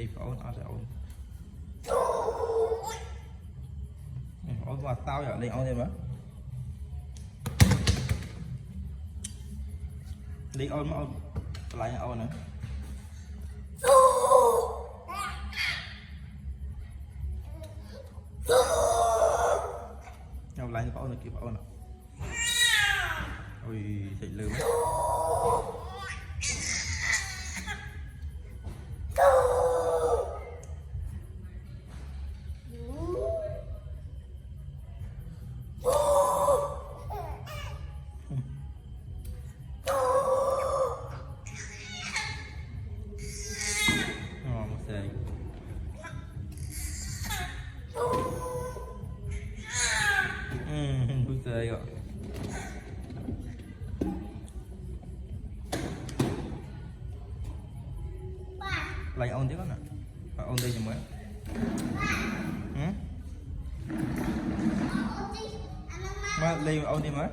đi ôn ở đây ôn vào tao giờ lên ôn đi mà đi ôn mà ôn lại ôn nữa nhau lại thì ôn là kịp ôn ạ ôi thịt lươn vui tươi rồi lại ôn tiếp nè phải ôn đi cho mới mà đi ôn đi mới